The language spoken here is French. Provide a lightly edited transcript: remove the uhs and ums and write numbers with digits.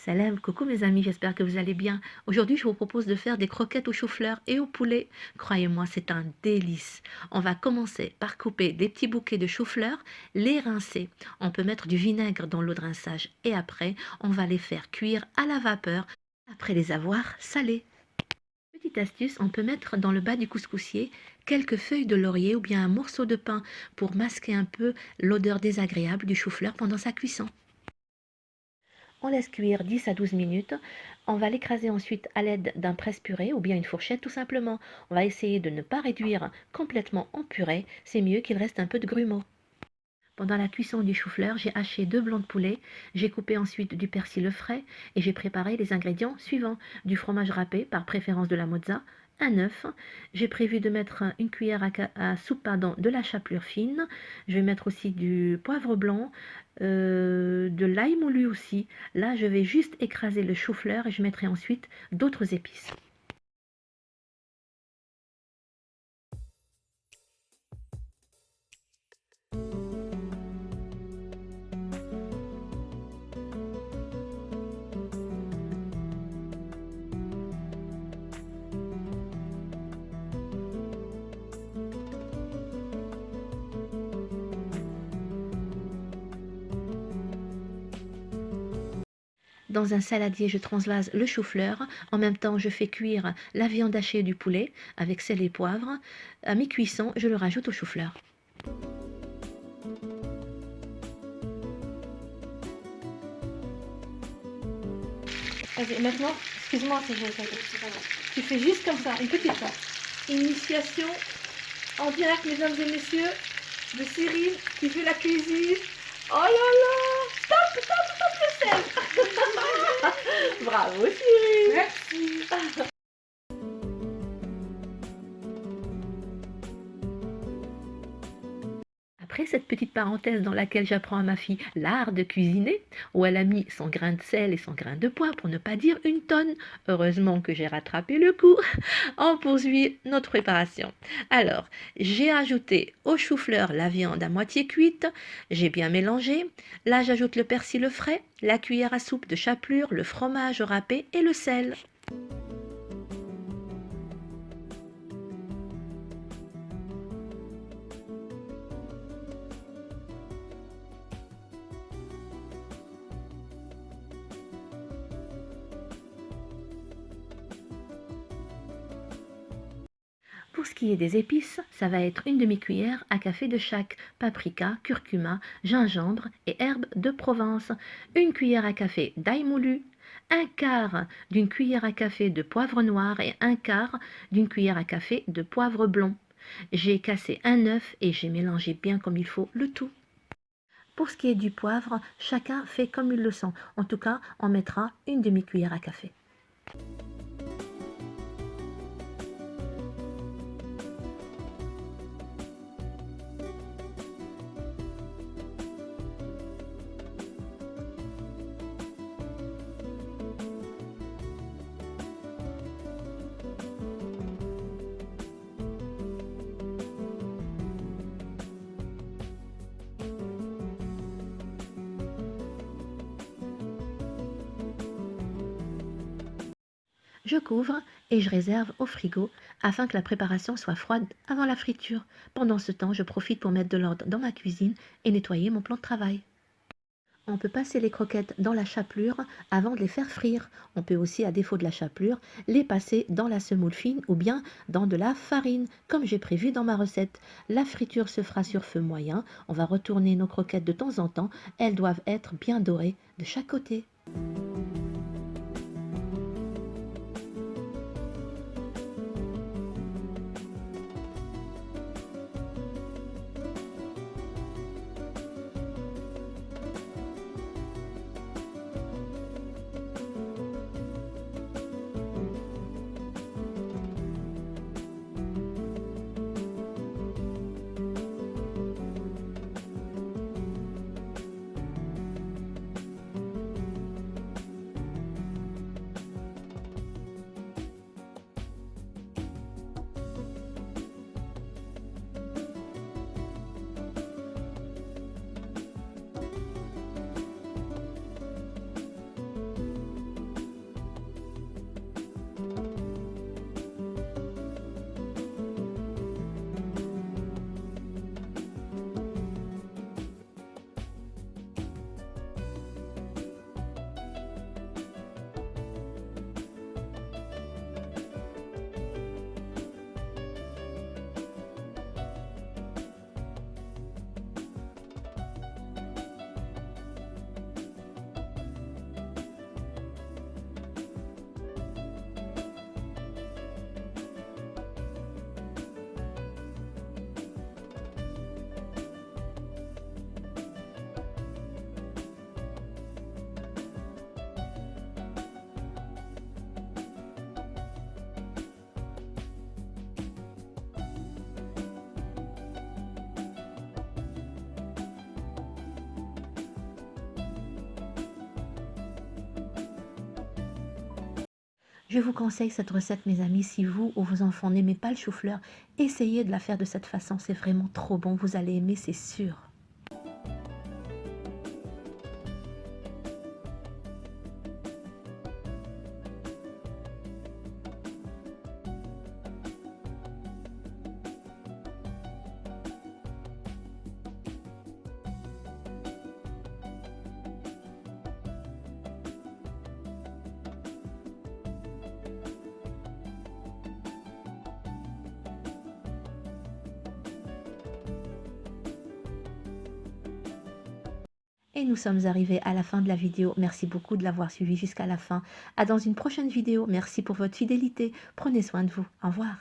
Salam, coucou mes amis, j'espère que vous allez bien. Aujourd'hui, je vous propose de faire des croquettes au chou-fleur et au poulet. Croyez-moi, c'est un délice. On va commencer par couper des petits bouquets de chou-fleur, les rincer. On peut mettre du vinaigre dans l'eau de rinçage et après, on va les faire cuire à la vapeur après les avoir salés. Petite astuce, on peut mettre dans le bas du couscoussier quelques feuilles de laurier ou bien un morceau de pain pour masquer un peu l'odeur désagréable du chou-fleur pendant sa cuisson. On laisse cuire 10 à 12 minutes. On va l'écraser ensuite à l'aide d'un presse-purée ou bien une fourchette tout simplement. On va essayer de ne pas réduire complètement en purée, c'est mieux qu'il reste un peu de grumeaux. Pendant la cuisson du chou-fleur, j'ai haché 2 blancs de poulet, j'ai coupé ensuite du persil frais et j'ai préparé les ingrédients suivants. Du fromage râpé, par préférence de la mozza, un œuf, j'ai prévu de mettre une cuillère à soupe de la chapelure fine, je vais mettre aussi du poivre blanc, de l'ail moulu aussi. Là, je vais juste écraser le chou-fleur et je mettrai ensuite d'autres épices. Dans un saladier, je transvase le chou-fleur. En même temps, je fais cuire la viande hachée du poulet avec sel et poivre. À mi-cuisson, je le rajoute au chou-fleur. Vas-y, maintenant, excuse-moi si je tu fais juste comme ça, une petite fois. Initiation en direct, mesdames et messieurs, de Cyril qui fait la cuisine. Oh là là! Stop, stop, stop le sel! Bravo Cyril! Merci. Après cette petite parenthèse dans laquelle j'apprends à ma fille l'art de cuisiner, où elle a mis son grain de sel et son grain de poivre pour ne pas dire une tonne, heureusement que j'ai rattrapé le coup, on poursuit notre préparation. Alors, j'ai ajouté au chou-fleur la viande à moitié cuite, j'ai bien mélangé, là j'ajoute le persil frais, la cuillère à soupe de chapelure, le fromage râpé et le sel. Pour ce qui est des épices, ça va être une demi-cuillère à café de chaque paprika, curcuma, gingembre et herbes de Provence, une cuillère à café d'ail moulu, un quart d'une cuillère à café de poivre noir et un quart d'une cuillère à café de poivre blond. J'ai cassé un œuf et j'ai mélangé bien comme il faut le tout. Pour ce qui est du poivre, chacun fait comme il le sent. En tout cas, on mettra une demi-cuillère à café. Je couvre et je réserve au frigo afin que la préparation soit froide avant la friture. Pendant ce temps, je profite pour mettre de l'ordre dans ma cuisine et nettoyer mon plan de travail. On peut passer les croquettes dans la chapelure avant de les faire frire. On peut aussi, à défaut de la chapelure, les passer dans la semoule fine ou bien dans de la farine, comme j'ai prévu dans ma recette. La friture se fera sur feu moyen. On va retourner nos croquettes de temps en temps. Elles doivent être bien dorées de chaque côté. Je vous conseille cette recette, mes amis. Si vous ou vos enfants n'aimez pas le chou-fleur, essayez de la faire de cette façon. C'est vraiment trop bon. Vous allez aimer, c'est sûr. Et nous sommes arrivés à la fin de la vidéo. Merci beaucoup de l'avoir suivi jusqu'à la fin. À dans une prochaine vidéo. Merci pour votre fidélité. Prenez soin de vous. Au revoir.